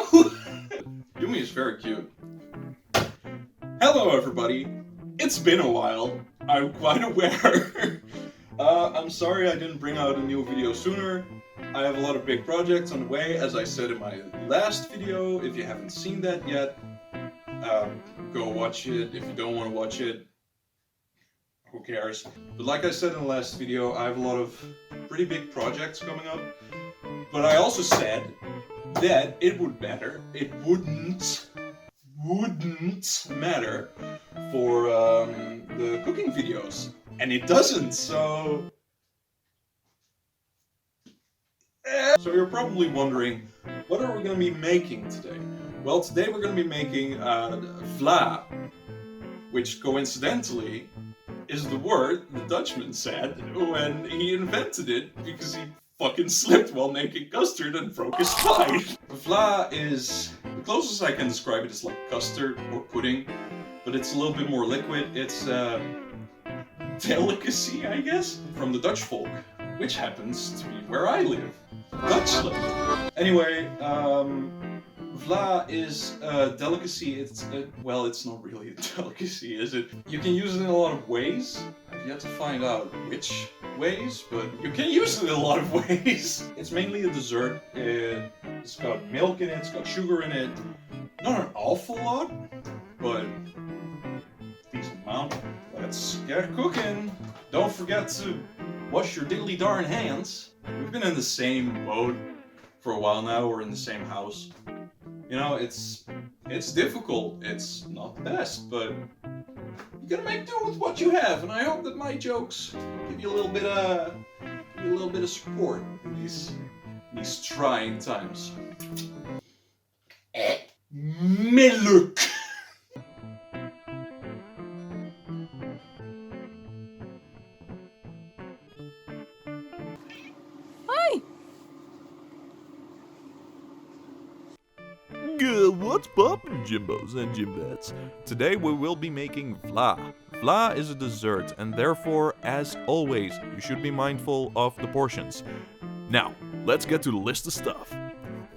Yumi is very cute. Hello everybody. It's been a while. I'm quite aware. I'm sorry I didn't bring out a new video sooner. I have a lot of big projects on the way, as I said in my last video. If you haven't seen that yet, go watch it. If you don't want to watch it, who cares? But like I said in the last video, I have a lot of pretty big projects coming up. But I also said that it would matter. It wouldn't matter for the cooking videos. And it doesn't, so... So you're probably wondering, what are we going to be making today? Well, today we're going to be making vla, which coincidentally is the word the Dutchman said when he invented it because he fucking slipped while making custard and broke his spine. Vla is, the closest I can describe it is like custard or pudding, but it's a little bit more liquid. It's a delicacy, I guess, from the Dutch folk, which happens to be where I live, Dutchland. Anyway, vla is a delicacy. Well, it's not really a delicacy, is it? You can use it in a lot of ways. I've yet to find out which ways, but you can use it in a lot of ways. It's mainly a dessert. It's got milk in it, it's got sugar in it. Not an awful lot, but a decent amount. Let's get cooking. Don't forget to wash your diddly darn hands. We've been in the same boat for a while now. We're in the same house. You know, it's difficult. It's not the best, but you gotta make do with what you have. And I hope that my jokes give you a little bit of support in these trying times. Milk. What's poppin', Jimbos and Jimbettes? Today we will be making vla. Vla is a dessert, and therefore, as always, you should be mindful of the portions. Now, let's get to the list of stuff.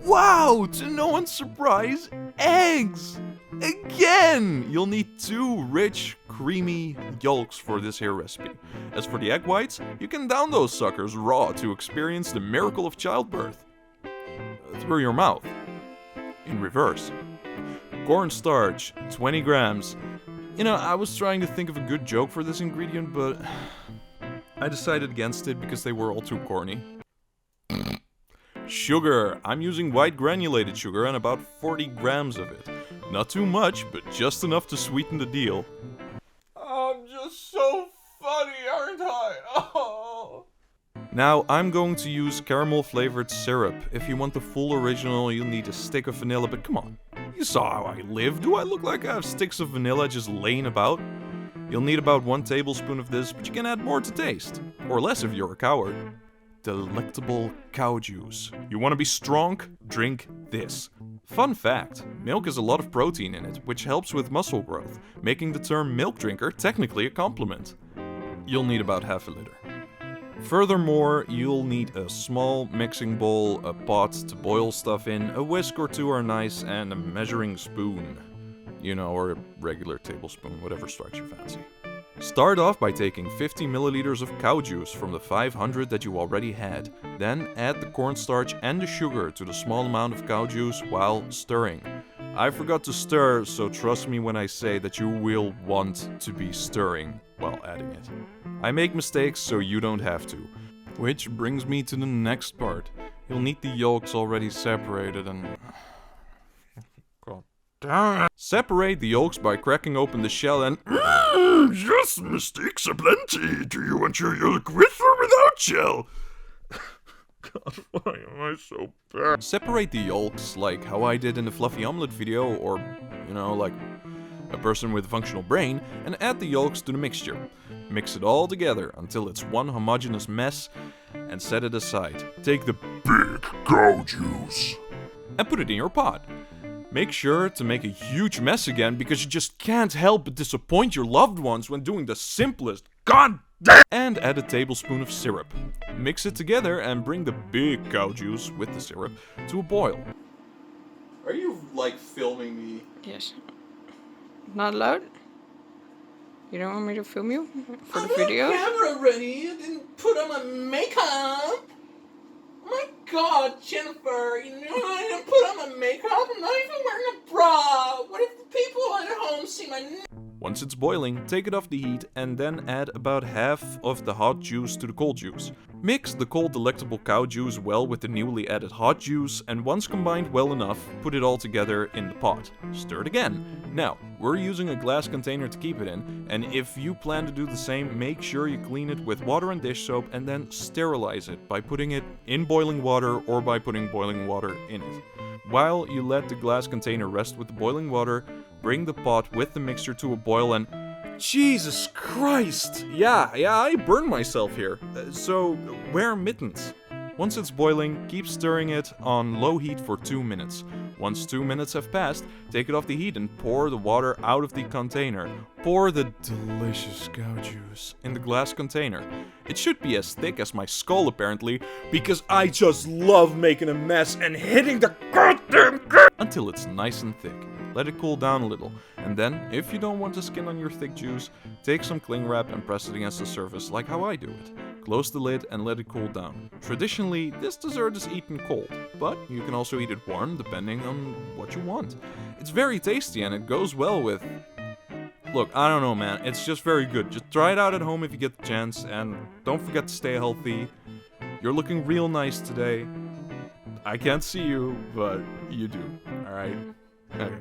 Wow! To no one's surprise, eggs! Again! You'll need 2 rich, creamy yolks for this here recipe. As for the egg whites, you can down those suckers raw to experience the miracle of childbirth. Through your mouth. In reverse. Cornstarch, 20 grams. You know, I was trying to think of a good joke for this ingredient, but I decided against it because they were all too corny. Sugar. I'm using white granulated sugar and about 40 grams of it. Not too much, but just enough to sweeten the deal. I'm just so funny, aren't I? Oh. Now, I'm going to use caramel flavored syrup. If you want the full original, you'll need a stick of vanilla, but come on. You saw how I live. Do I look like I have sticks of vanilla just laying about? You'll need about 1 tablespoon of this, but you can add more to taste. Or less if you're a coward. Delectable cow juice. You want to be strong? Drink this. Fun fact, milk has a lot of protein in it, which helps with muscle growth, making the term milk drinker technically a compliment. You'll need about half a liter. Furthermore, you'll need a small mixing bowl, a pot to boil stuff in, a whisk or 2 are nice, and a measuring spoon. You know, or a regular tablespoon, whatever strikes your fancy. Start off by taking 50 milliliters of cow juice from the 500 that you already had. Then add the cornstarch and the sugar to the small amount of cow juice while stirring. I forgot to stir, so trust me when I say that you will want to be stirring while adding it. I make mistakes so you don't have to. Which brings me to the next part. You'll need the yolks already separated and... God damn it. Separate the yolks by cracking open the shell and... Yes, mistakes aplenty. Do you want your yolk with or without shell? God, why am I so bad? Separate the yolks like how I did in the fluffy omelet video, or, you know, like a person with a functional brain, and add the yolks to the mixture. Mix it all together until it's one homogeneous mess, and set it aside. Take the big cow juice and put it in your pot. Make sure to make a huge mess again, because you just can't help but disappoint your loved ones when doing the simplest goddamn. And add a tablespoon of syrup. Mix it together and bring the big cow juice with the syrup to a boil. Are you like filming me. Yes. Not allowed? You don't want me to film you for the I'm video? not camera ready. I didn't put on my makeup. Oh my god, Jennifer, you know I didn't put on my makeup. I'm not even wearing a bra. What if the people at home see my Once it's boiling, take it off the heat and then add about half of the hot juice to the cold juice. Mix the cold delectable cow juice well with the newly added hot juice, and once combined well enough, put it all together in the pot. Stir it again. Now, we're using a glass container to keep it in, and if you plan to do the same, make sure you clean it with water and dish soap and then sterilize it by putting it in boiling water or by putting boiling water in it. While you let the glass container rest with the boiling water, bring the pot with the mixture to a boil and... Jesus Christ! Yeah, I burned myself here. So, wear mittens. Once it's boiling, keep stirring it on low heat for 2 minutes. Once 2 minutes have passed, take it off the heat and pour the water out of the container. Pour the delicious cow juice in the glass container. It should be as thick as my skull apparently, because I just love making a mess and hitting the goddamn until it's nice and thick. Let it cool down a little, and then, if you don't want the skin on your thick juice, take some cling wrap and press it against the surface like how I do it. Close the lid and let it cool down. Traditionally, this dessert is eaten cold, but you can also eat it warm depending on what you want. It's very tasty and it goes well with... Look, I don't know man, it's just very good. Just try it out at home if you get the chance, and don't forget to stay healthy. You're looking real nice today. I can't see you, but you do, alright? Okay.